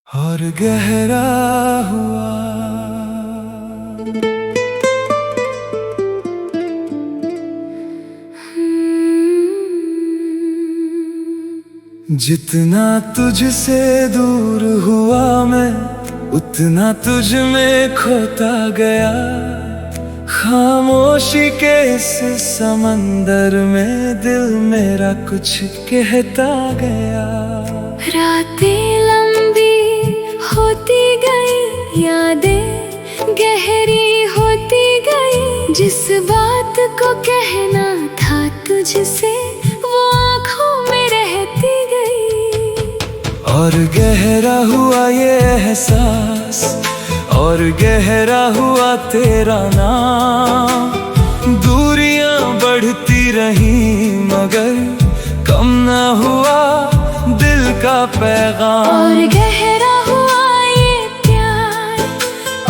और गहरा हुआ जितना तुझसे दूर हुआ मैं उतना तुझ में खोता गया। खामोशी के इस समंदर में दिल मेरा कुछ कहता गया। रातें लंबी होती गई, यादें गहरी होती गई। जिस बात को कहना था तुझसे वो आँखों में रहती गई। और गहरा हुआ ये एहसास और गहरा हुआ तेरा नाम। दूरियां बढ़ती रही मगर कम न हुआ दिल का पैगाम। और गहरा हुआ ये प्यार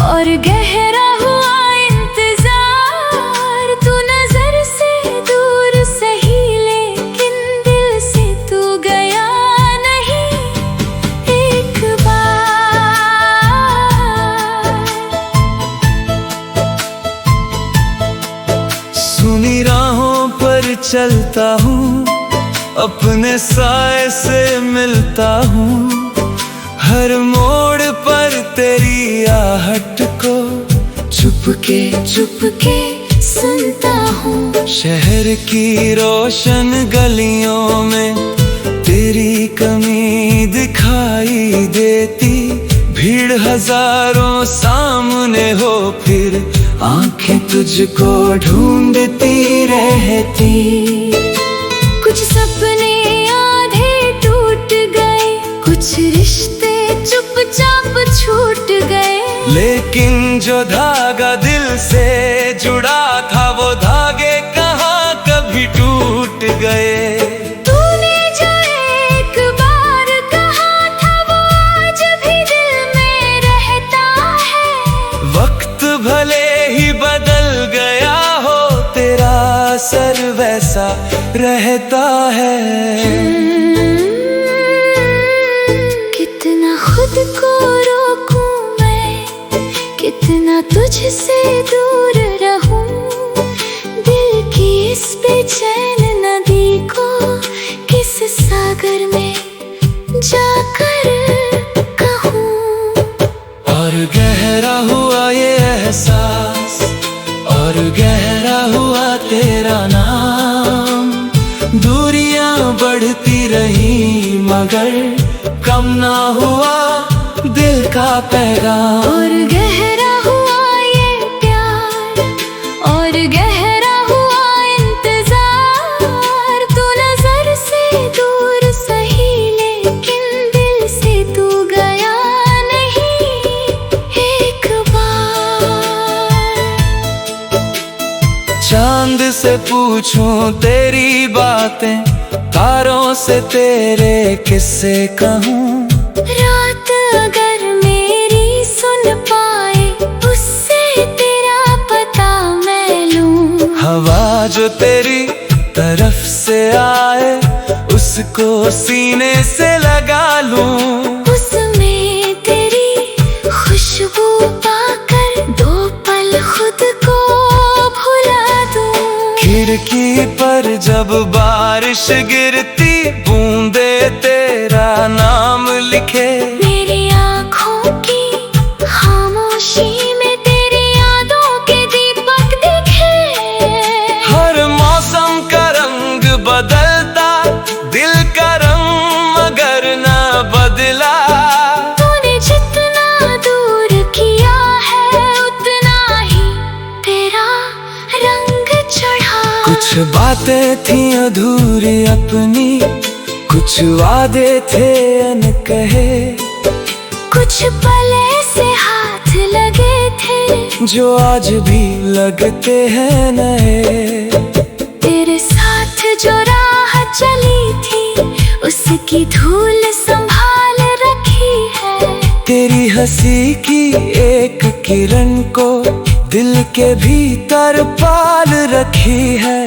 और गहरा हुआ इंतजार। तू नजर से दूर सही लेकिन दिल से तू गया नहीं एक बार। सुनी राहों पर चलता हूँ, अपने साए से मिलता हूँ। हर मोड़ पर तेरी आहट को चुपके सुनता हूँ। शहर की रोशन गलियों में तेरी कमी दिखाई देती। भीड़ हजारों सामने हो फिर आंखें तुझको ढूंढती रहती। कुछ सपने आधे टूट गए, कुछ रिश्ते चुपचाप छूट गए। लेकिन जो धागा दिल से जुड़ा था वो धागे कहाँ कभी टूट गए। तूने जो एक बार कहा था वो आज भी दिल में रहता है। वक्त भले ही बदल गया हो तेरा असर वैसा रहता है। कितना खुद को रोकूं मैं, कितना तुझसे दूर रहूं। दिल की इस बेचैन नदी को किस सागर में जाकर कहूं। और गहरा हुआ ये एहसास और गहरा हुआ तेरा नाम। दूरियां बढ़ती रही मगर कम ना हुआ दिल का पैगाम। और गहरा हुआ ये प्यार और गहरा हुआ इंतजार। तू नजर से दूर सही लेकिन दिल से तू गया नहीं एक बार। चांद से पूछूं तेरी बातें, तारों से तेरे किस्से कहूँ। रात अगर मेरी सुन पाए उससे तेरा पता मैं लूं। हवा जो तेरी तरफ से आए उसको सीने से लगा लूं। उसमें तेरी खुशबू पाकर दो पल खुद को भुला दूं। खिड़की पर जब बारिश गिरती बूंदे तेरा नाम लिखे। मेरी आँखों की खामोशी में तेरी यादों के दीपक दिखे। हर मौसम का रंग बदलता दिल का रंग मगर न बदला। तूने जितना दूर किया है उतना ही तेरा रंग चढ़ा। कुछ बातें थी अधूरी अपनी, कुछ वादे थे अनकहे। कुछ पल ऐसे हाथ लगे थे जो आज भी लगते हैं नए। तेरे साथ जो राह चली थी उसकी धूल संभाल रखी है। तेरी हंसी की एक किरण को दिल के भीतर पाल रखी है।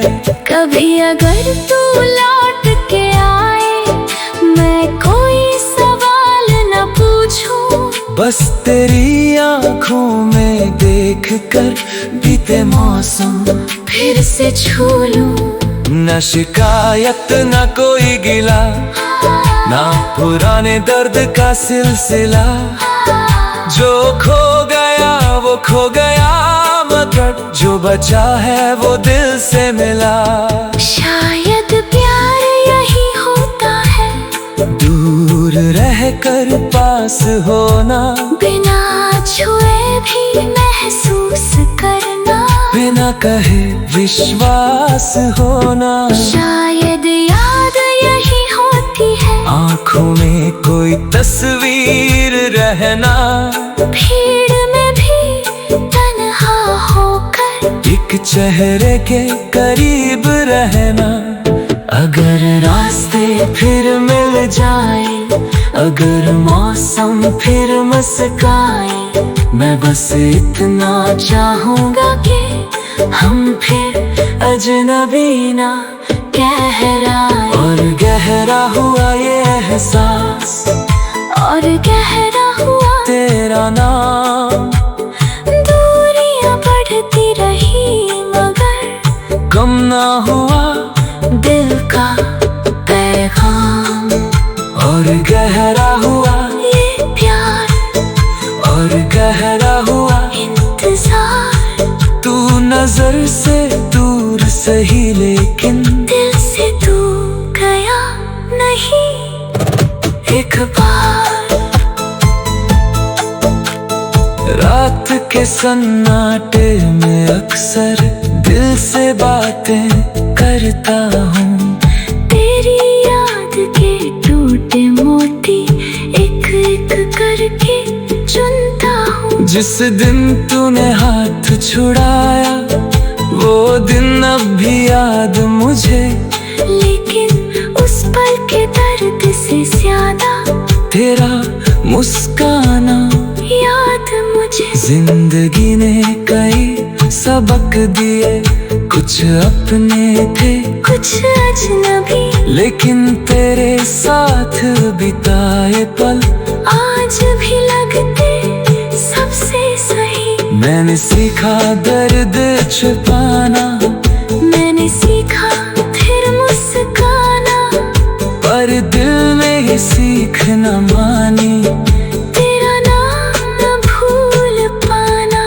कभी अगर तू लौट के आए मैं कोई सवाल न पूछूं। बस तेरी आंखों में देख कर बीते मौसम फिर से छू लूं। न शिकायत न कोई गिला, ना पुराने दर्द का सिलसिला। जो खो गया वो खो गया, मगर जो बचा है वो दिल से मिला। शायद प्यार यही होता है, दूर रहकर पास होना, बिना छुए भी महसूस करना, बिना कहे विश्वास होना। शायद याद यही होती है, आँखों में कोई तस्वीर रहना, भीड़ में भी तन्हा होकर एक चेहरे के करीब रहना। अगर रास्ते फिर मिल जाए, अगर मौसम फिर मुस्काए, मैं बस इतना चाहूंगा कि हम फिर अजनबी ना कहराए। और गहरा हुआ ये एहसास, और गहरा हुआ तेरा नाम। दूरियां बढ़ती रही मगर कम ना हुआ दिल का पैगाम। और गहरा हुआ ये प्यार, और गहरा हुआ इंतजार। तू नजर से दूर सही, लेकिन दिल से तू गया नहीं एक बार। रात के सन्नाटे में अक्सर दिल से बातें करता हूँ। तेरी याद के टूटे मोती एक एक करके चुनता हूँ। जिस दिन तूने हाथ छुड़ाया, वो दिन अब भी याद मुझे, लेकिन उस पल के दर्द से ज्यादा तेरा मुस्काना याद मुझे। जिंदगी ने कई सबक दिए, कुछ अपने थे कुछ अजनबी, लेकिन तेरे साथ बिताए पल आज भी लगते सबसे सही। मैंने सीखा दर्द छुपाना, मैंने सीखा फिर मुस्काना, पर दिल में ये सीख न मानी, तेरा नाम न भूल पाना।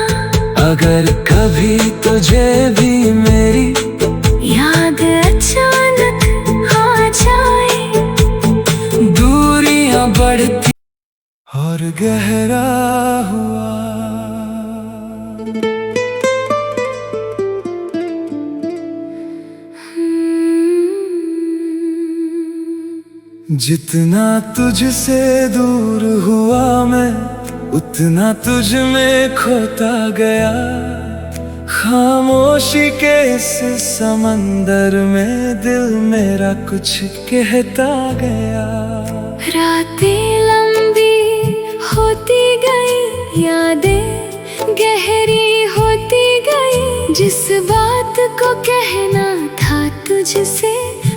अगर कभी तुझे भी मेरी याद अचानक आ जाए, दूरियां बढ़ती और गहरा हुआ। जितना तुझसे दूर हुआ मैं, उतना तुझ में खोता गया। खामोशी के इस समंदर में दिल मेरा कुछ कहता गया। रातें लंबी होती गई, यादें गहरी होती गई। जिस बात को कहना था तुझसे,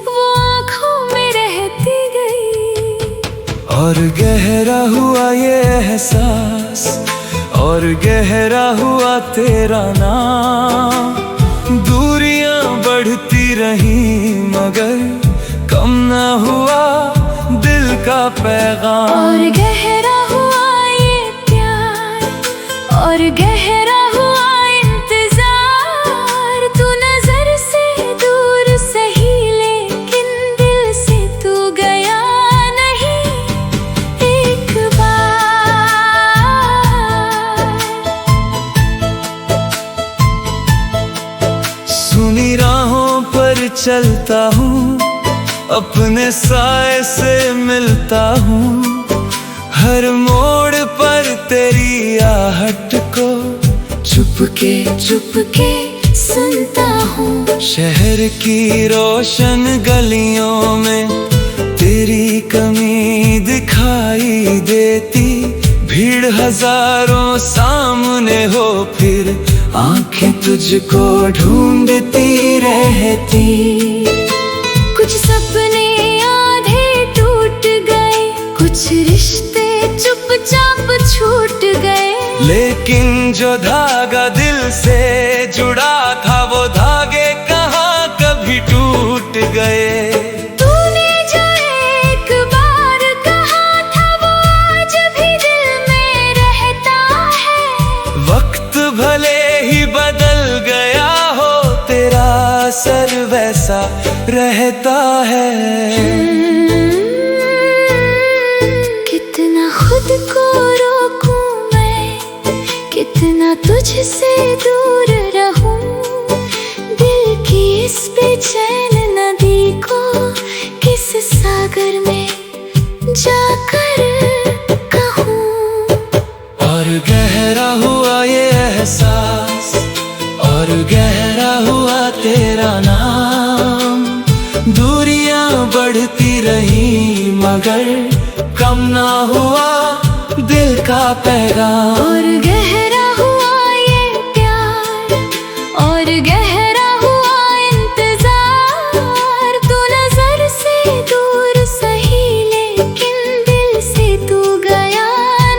वो आँखों में रहती गई। और गहरा हुआ ये एहसास, और गहरा हुआ तेरा नाम। दूरियां बढ़ती रही मगर कम न हुआ दिल का पैगाम। और गहरा हुआ ये प्यार, और गहरा हुआ इंतजार। तू नजर से दूर सही, लेकिन दिल से तू गया नहीं एक बार। सुनी राहों पर चलता हूँ, अपने साए से मिलता हूँ। हर मोड़ पर तेरी आहट को चुपके चुपके सुनता हूँ। शहर की रोशन गलियों में तेरी कमी दिखाई देती। भीड़ हजारों सामने हो, फिर आंखें तुझको ढूंढती रहती। कुछ सपने आधे टूट गए, कुछ रिश्ते चुपचाप छूट लेकिन जो धागा दिल से जुड़ा था वो धागे कहाँ कभी टूट गए। तूने जो एक बार कहा था वो आज भी दिल में रहता है। वक्त भले ही बदल गया हो तेरा असर वैसा रहता है। कितना खुद को रोकूं मैं, कितना तुझसे दूर रहूं, दिल की इस बेचैन नदी को किस सागर में जाकर कहूं। और गहरा हुआ ये एहसास, और गहरा हुआ तेरा नाम। दूरियां बढ़ती रही मगर कम ना हुआ दिल का पैगाम। और गहरा हुआ ये प्यार, और गहरा हुआ इंतजार। तू नजर से दूर सही लेकिन दिल से तू गया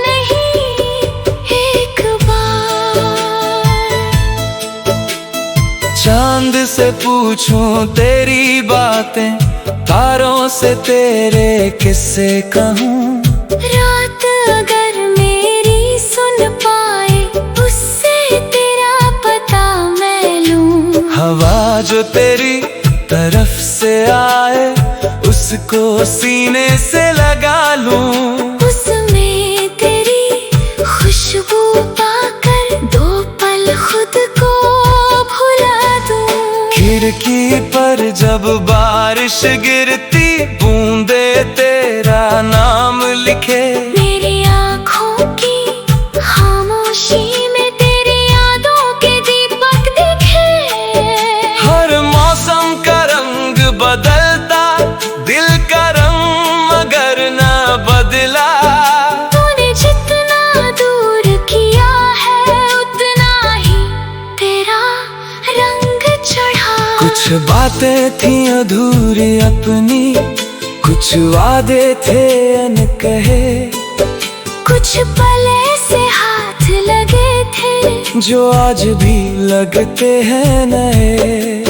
नहीं एक बार। चांद से पूछूं तेरी बातें, तारों से तेरे किस्से कहूँ। रात अगर मेरी सुन पाए उससे तेरा पता मैं लूं। हवा जो तेरी तरफ से आए उसको सीने से लगा लूं। उसमें तेरी खुशबू पाकर दो पल खुद को भुला दूं। खिड़की पर जब बारिश गिरती बूंदे तेरा नाम लिखे। मेरी आँखों की खामोशी में तेरी यादों के दीपक दिखे। हर मौसम का रंग बदलता, दिल का रंग मगर न बदला। तूने जितना दूर किया है उतना ही तेरा रंग चढ़ा। कुछ बातें थी अधूरी अपनी, कुछ वादे थे अनकहे। कुछ पल ऐसे हाथ लगे थे जो आज भी लगते हैं नए।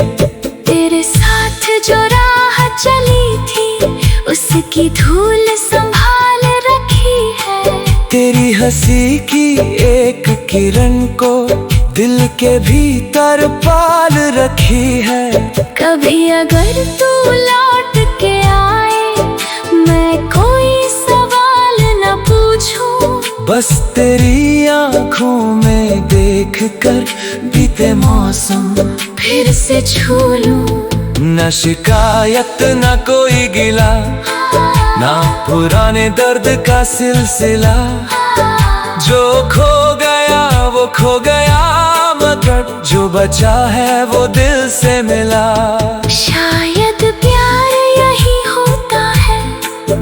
तेरे साथ जो राह चली थी उसकी धूल संभाल रखी है। तेरी हंसी की एक किरण को दिल के भीतर पाल रखी है। कभी अगर तू लौट के आए मैं कोई सवाल न पूछूं। बस तेरी आँखों में देख कर बीते मौसम फिर से छू लूं। न शिकायत न कोई गिला, ना पुराने दर्द का सिलसिला। जो खो गया वो खो गया मगर जो बचा है वो दिल से मिला। शायद प्यार यही होता है,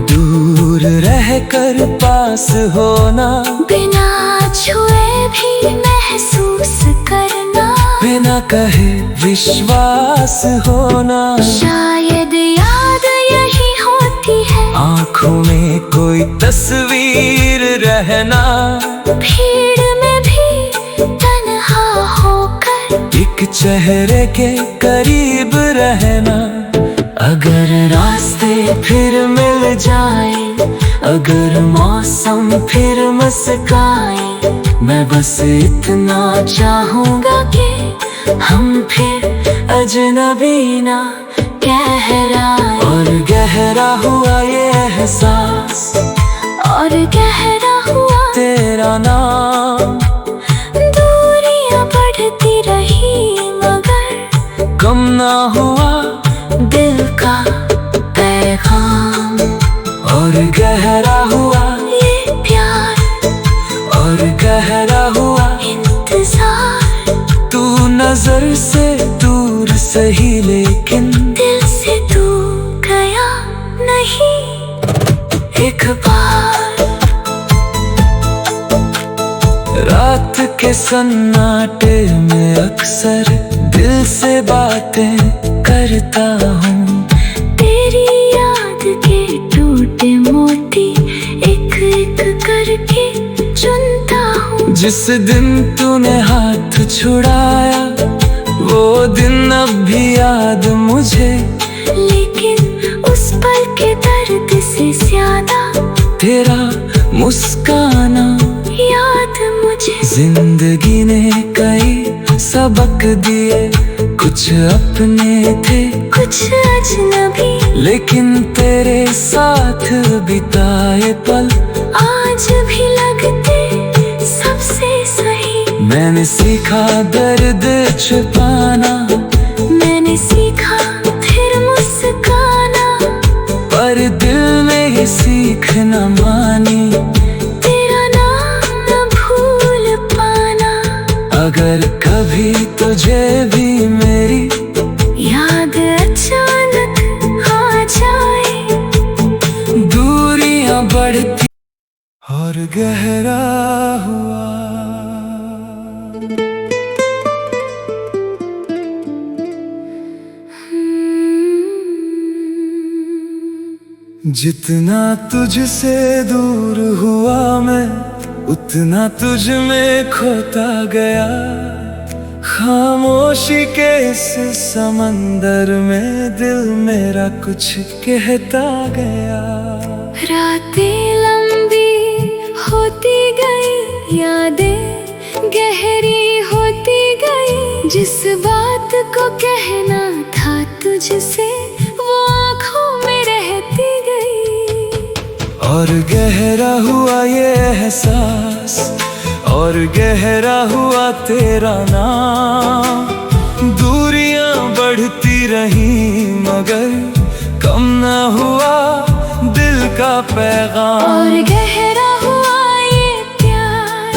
दूर रहकर पास होना। बिना छुए भी महसूस करना, बिना कहे विश्वास होना। शायद याद यही होती है, आँखों में कोई तस्वीर रहना। भीड़ में भी तन्हा होकर एक चेहरे के करीब रहना। अगर रास्ते फिर मिल जाए, अगर मौसम फिर मुस्काए, मैं बस इतना चाहूँगा कि हम फिर अजनबी ना कहराए। और गहरा हुआ ये एहसास, और गहरा हुआ तेरा नाम। दूरियां बढ़ती रही मगर कम ना हुआ दिल का पैगाम। और गहरा हुआ ये प्यार, और गहरा हुआ इंतजार। तू नजर से दूर सही लेकिन दिल से तू गया नहीं एक बार। रात के सन्नाटे में अक्सर दिल से बातें करता हूँ। तेरी याद के टूटे मोती एक एक करके चुनता हूँ। जिस दिन तूने हाथ छुड़ाया वो दिन अब भी याद मुझे, लेकिन उस पल के दर्द से ज्यादा तेरा मुस्काना याद मुझे। जिंदगी ने कई सबक दिए, कुछ अपने थे कुछ अजनबी, लेकिन तेरे साथ बिताए पल आज भी लगते सबसे सही। मैंने सीखा दर्द छुपाना, मैंने सीखा फिर मुस्काना, पर दिल में ये सीख न मानी, तेरा नाम न भूल पाना। अगर कभी तुझे भी मेरी याद अचानक आ जाए, दूरियां बढ़ती और गहरा हुआ। जितना तुझसे दूर हुआ मैं, उतना तुझ में खोता गया। खामोशी के इस समंदर में दिल मेरा कुछ कहता गया। रातें लंबी होती गई, यादें गहरी होती गई। जिस बात को कहना था तुझसे वो आँखों में रहती गई। और गहरा हुआ ये एहसास, और गहरा हुआ तेरा नाम। दूरियां बढ़ती रही मगर कम न हुआ दिल का पैगाम। और गहरा हुआ ये प्यार,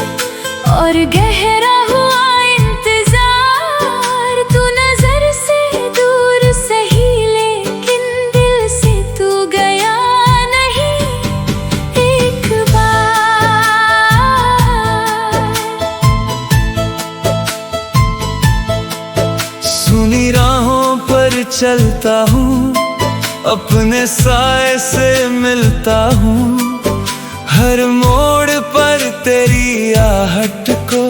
और गहरा हुआ इंतजार। तू नजर से दूर सही, लेकिन दिल से तू गया नहीं एक बार। सुनी राहों पर चलता हूँ, अपने साए से मिलता हूँ। हर मोड़ पर तेरी आहट को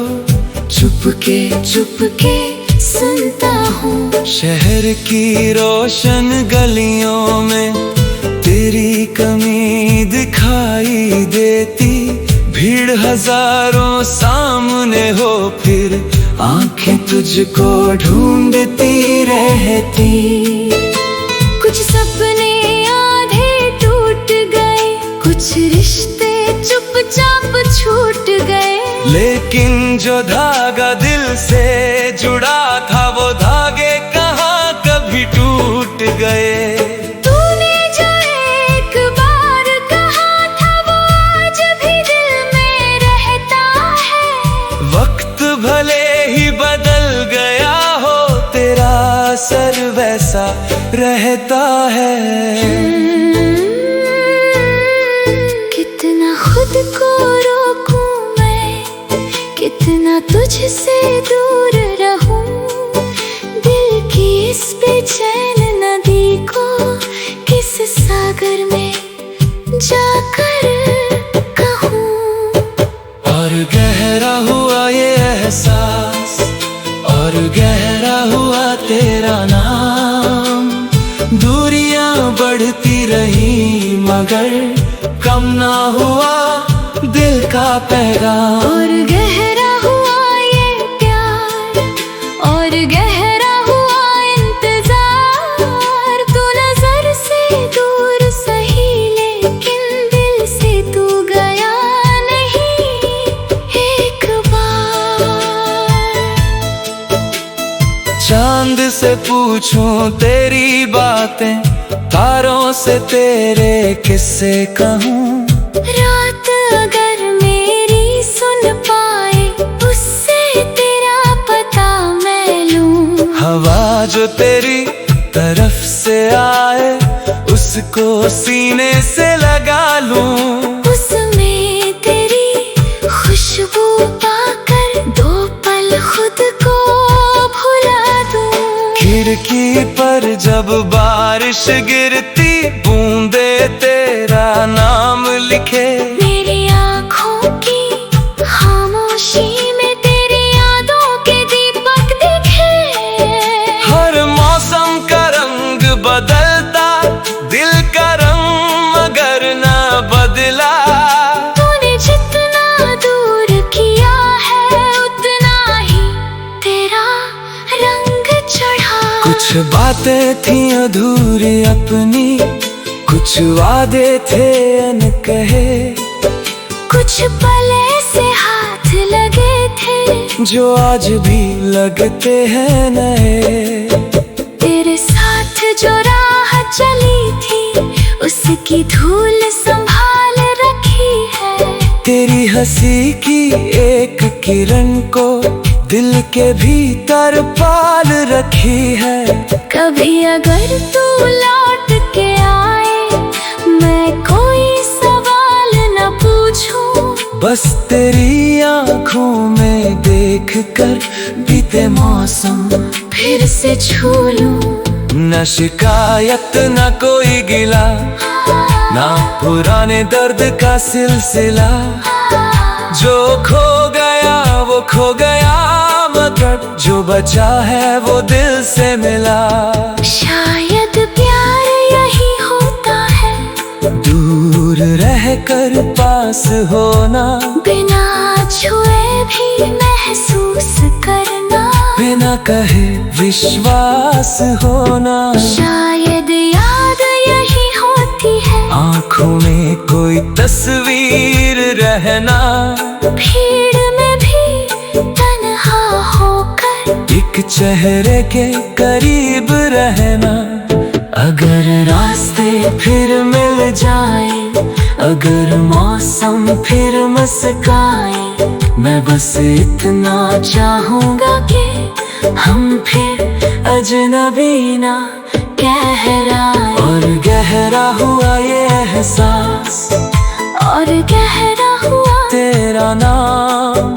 चुपके चुपके सुनता हूँ। शहर की रोशन गलियों में तेरी कमी दिखाई देती। भीड़ हजारों सामने हो फिर आंखें तुझको ढूंढती रहती। कुछ सपने आधे टूट गए, कुछ रिश्ते चुपचाप छूट गए। लेकिन जो धागा दिल से जुड़ा था वो धागे कहाँ कभी टूट गए। तूने जो एक बार कहा था वो आज भी दिल में रहता है। वक्त भले ही बदल गया हो, तेरा असर वैसा रहता है। कितना खुद को रोकूं मैं, कितना तुझसे दूर रहूं। दिल की इस बेचैन नदी को किस सागर में जाकर कहूं। और गहरा हुआ ये एहसास, और गहरा हुआ तेरा नाम। दूरियां बढ़ती रही मगर कम ना हुआ दिल का पैगाम। और गहरा हुआ ये प्यार, और गहरा हुआ इंतजार। तू नजर से दूर सही, लेकिन दिल से तू गया नहीं एक बार। चांद से पूछूं तेरी बातें, तारों से तेरे किस्से कहूँ। रात अगर मेरी सुन पाए, उससे तेरा पता मैं लूं। हवा जो तेरी तरफ से आए उसको सीने से लगा लूं। उसमें तेरी खुशबू पाकर दो पल खुद को भुला दूं। खिड़की पर जब बारिश गिरती बूंदे तेरा नाम लिखे। मेरी आँखों की खामोश बातें थी अधूरी अपनी, कुछ वादे थे अनकहे, कुछ पल ऐसे हाथ लगे थे जो आज भी लगते हैं नए। तेरे साथ जो राह चली थी उसकी धूल संभाल रखी है। तेरी हंसी की एक किरण को दिल के भीतर पाल रखी है। कभी अगर तू लौट के आए मैं कोई सवाल न पूछूं, बस तेरी आँखों में देख कर बीते मौसम फिर से छू लूं। न शिकायत न कोई गिला, ना पुराने दर्द का सिलसिला। जो खो गया वो खो गया, मगर जो बचा है वो दिल से मिला। शायद प्यार यही होता है, दूर रहकर पास होना, बिना छुए भी महसूस करना, बिना कहे विश्वास होना। शायद याद यही होती है, आँखों में कोई तस्वीर रहना, भीड़ में भी तन्हा होकर एक चेहरे के करीब रहना। अगर रास्ते फिर मिल जाए, अगर मौसम फिर मुस्काए, मैं बस इतना चाहूंगा कि हम फिर अजनबी ना कहलाए। और गहरा हुआ ये एहसास, और गहरा हुआ तेरा नाम।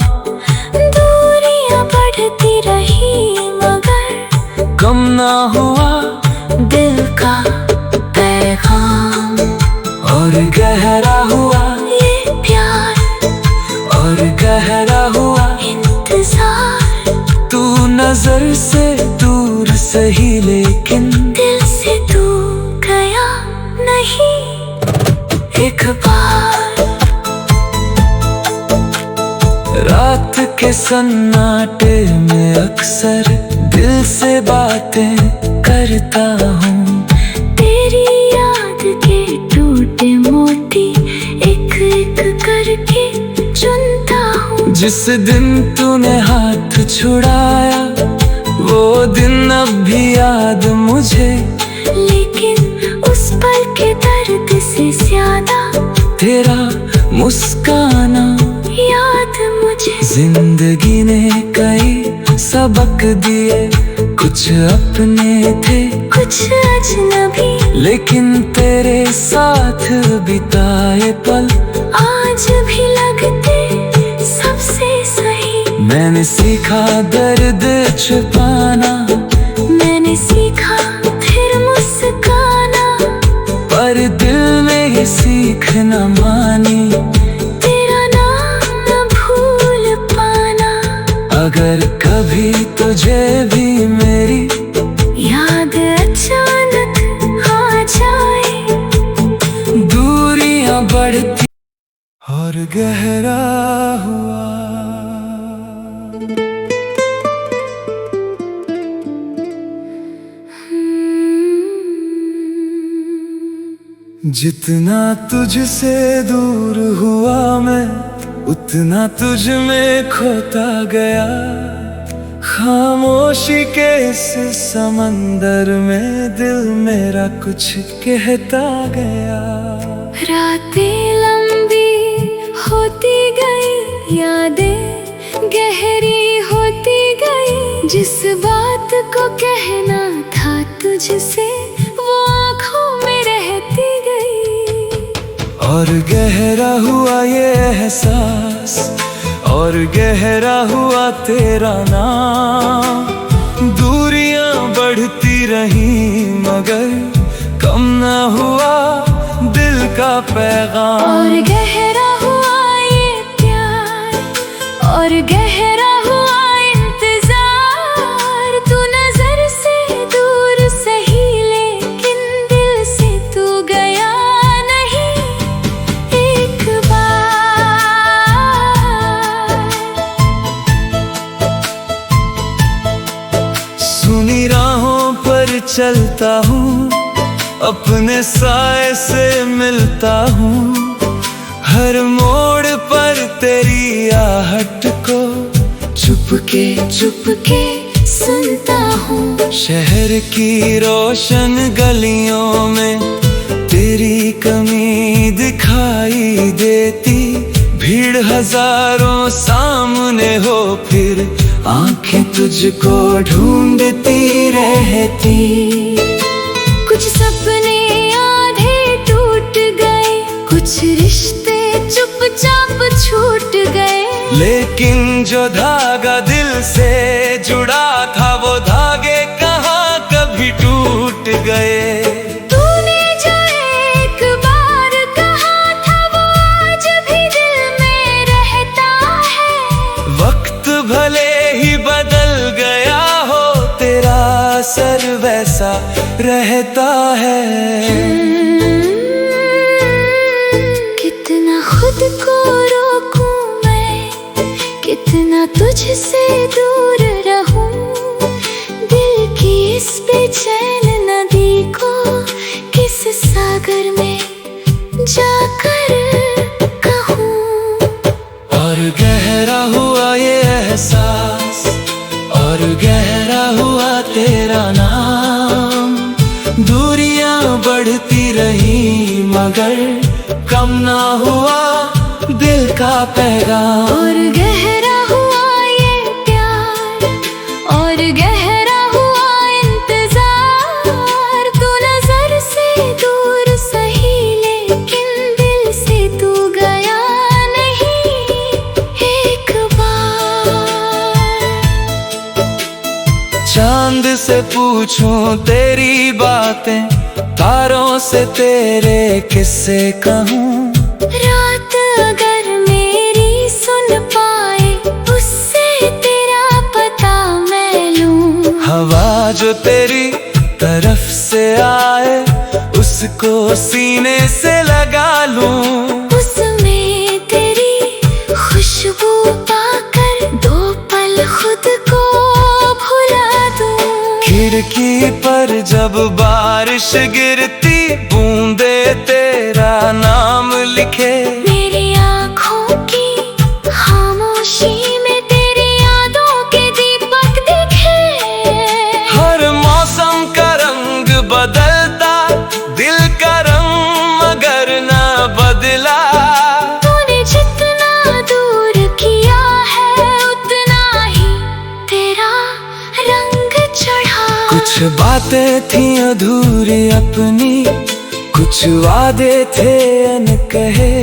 दूरियां बढ़ती रही मगर कम ना हुआ दिल का पैगाम। और गहरा हुआ ये प्यार, और गहरा हुआ इंतजार। तू नजर से दूर सही, लेकिन दिल से तू गया नहीं एक बार। रात के सन्नाटे में अक्सर दिल से बातें करता हूँ। तेरी याद के टूटे मोती एक एक करके चुनता हूँ। जिस दिन तूने हाथ छुड़ाया वो दिन अब भी याद मुझे, लेकिन उस पल के दर्द से ज्यादा तेरा मुस्काना याद मुझे। जिंदगी ने कई सबक दिए, कुछ अपने थे कुछ अजनबी, लेकिन तेरे साथ बिताए पल आज भी लगते सबसे सही। मैंने सीखा दर्द छुपाना, मैंने सीखा फिर मुस्काना, पर दिल में ये सीख न मानी। तेरा नाम न भूल पाना। अगर कभी तुझे भी मेरी याद अचानक आ जाए, दूरियां बढ़ती और गहरा हुआ। जितना तुझसे दूर हुआ मैं, उतना तुझ में खोता गया। खामोशी के इस समंदर में दिल मेरा कुछ कहता गया। रातें लंबी होती गई, यादें गहरी होती गई। जिस बात को कहना था तुझसे वो आँखों में रहती गई। और गहरा हुआ ये एहसास, और गहरा हुआ तेरा नाम। दूरियां बढ़ती रही मगर कम न हुआ दिल का पैगाम। और गहरा हुआ ये प्यार, और गहरा हुआ इंतजार। तू नजर से दूर सही, लेकिन दिल से तू गया नहीं एक बार। सुनी राहों पर चलता हूँ, अपने साए से मिलता हूँ, हर मोड़ पर तेरी आहट को चुपके चुपके सुनता हूँ। शहर की रोशन गलियों में तेरी कमी दिखाई देती, भीड़ हजारों सामने हो फिर आंखें तुझको ढूंढती रहती। कुछ सपने आधे टूट गए, कुछ रिश्ते चुपचाप छूट गए, लेकिन जो धागा दिल से जुड़ा था वो धागे कहाँ कभी टूट गए। तूने जो एक बार कहा था वो आज भी दिल में रहता है। वक्त भले ही बदल गया हो, तेरा असर वैसा रहता है। कितना खुद को रोकूं मैं, कितना तुझसे दूर रहूं, दिल की इस बेचैन नदी को किस सागर में जाकर कहूं। और गहरा हुआ ये एहसास, और गहरा हुआ तेरा नाम, दूरियां बढ़ती रही मगर कम ना हुआ दिल का पैगाम। और गहरा हुआ ये प्यार, और गहरा हुआ इंतजार, तू नजर से दूर सही लेकिन दिल से तू गया नहीं एक बार। चांद से पूछूं तेरी बातें, तारों से तेरे किस्से कहूँ, रात अगर मेरी सुन पाए उससे तेरा पता मैं लूं। हवा जो तेरी तरफ से आए उसको सीने से लगा लूं, उसमें तेरी खुशबू पाकर दो पल खुद को भुला दूं। खिड़की पर जब बारिश गिरती बूंदे तेरा नाम लिखे, मेरी आँखों की खामोशी में तेरी यादों के दीपक दिखे। हर मौसम का रंग बदलता, दिल का रंग मगर ना बदला। तूने जितना दूर किया है उतना ही तेरा रंग चढ़ा। कुछ बातें थी अधूरी अपनी, कुछ वादे थे अनकहे,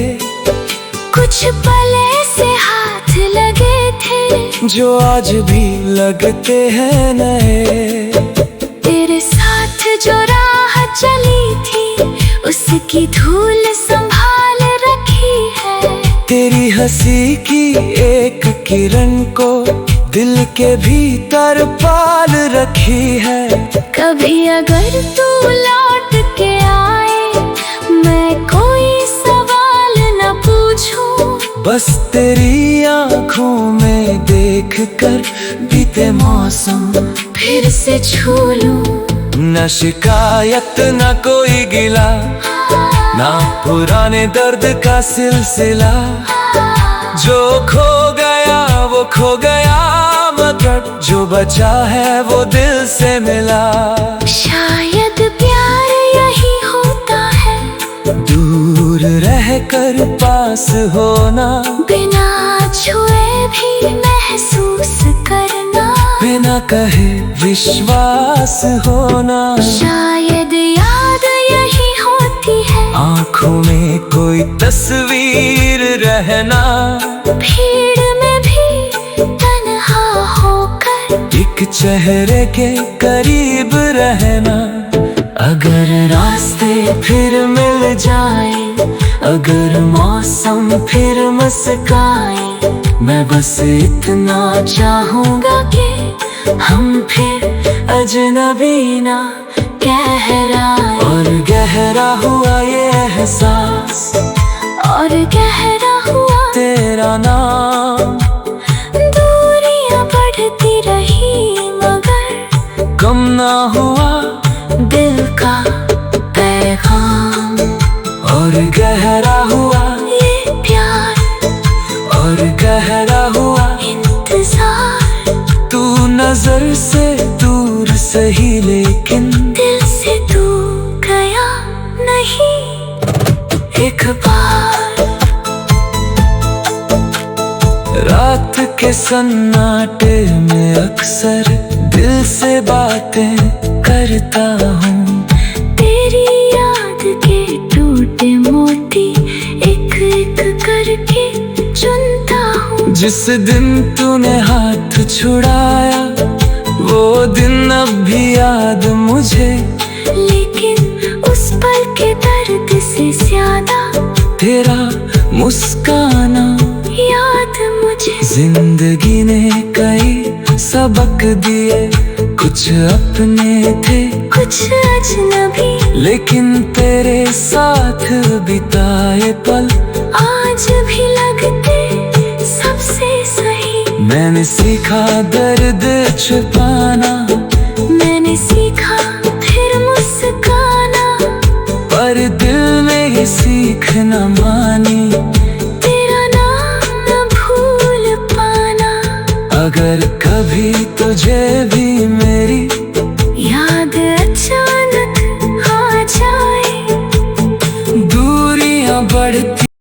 कुछ पल ऐसे हाथ लगे थे जो आज भी लगते हैं नए। तेरे साथ जो राह चली थी उसकी धूल संभाल रखी है। तेरी हंसी की एक किरण को दिल के भीतर पाल रखी है। कभी अगर तू लौट के आए मैं कोई सवाल न पूछूं, बस तेरी आँखों में देख कर बीते मौसम फिर से छू लूं। न शिकायत न कोई गिला, ना पुराने दर्द का सिलसिला, जो खो गया वो खो गया मगर जो बचा है वो दिल से मिला। शायद प्यार यही होता है, दूर रहकर पास होना, बिना छुए भी महसूस करना, बिना कहे विश्वास होना। शायद याद यही होती है, आँखों में कोई तस्वीर रहना, भीड़ में भी तन्हा होकर एक चेहरे के करीब रहना। अगर रास्ते फिर मिल जाए, अगर मौसम फिर मुस्काए, मैं बस इतना चाहूँगा कि हम फिर अजनबी ना कहराए। और गहरा हुआ ये एहसास, और गहरा हुआ तेरा नाम, दूरियां बढ़ती रही मगर कम ना हुआ और गहरा हुआ ये प्यार, और गहरा हुआ इंतजार। तू नजर से दूर सही लेकिन दिल से तू गया नहीं एक बार। रात के सन्नाटे में अक्सर दिल से बातें करता हूँ। तेरी याद के टूटे मोती एक एक करके चुनता हूँ। जिस दिन तूने हाथ छुड़ाया वो दिन अब भी याद मुझे, लेकिन उस पल के दर्द से ज्यादा तेरा मुस्काना याद मुझे। जिंदगी ने कई सबक दिए, कुछ अपने थे कुछ अजनबी, लेकिन तेरे साथ बिताए पल आज भी लगते सबसे सही। मैंने सीखा दर्द छुपाना, मैंने सीखा फिर मुस्काना, पर दिल में ये सीख न मानी।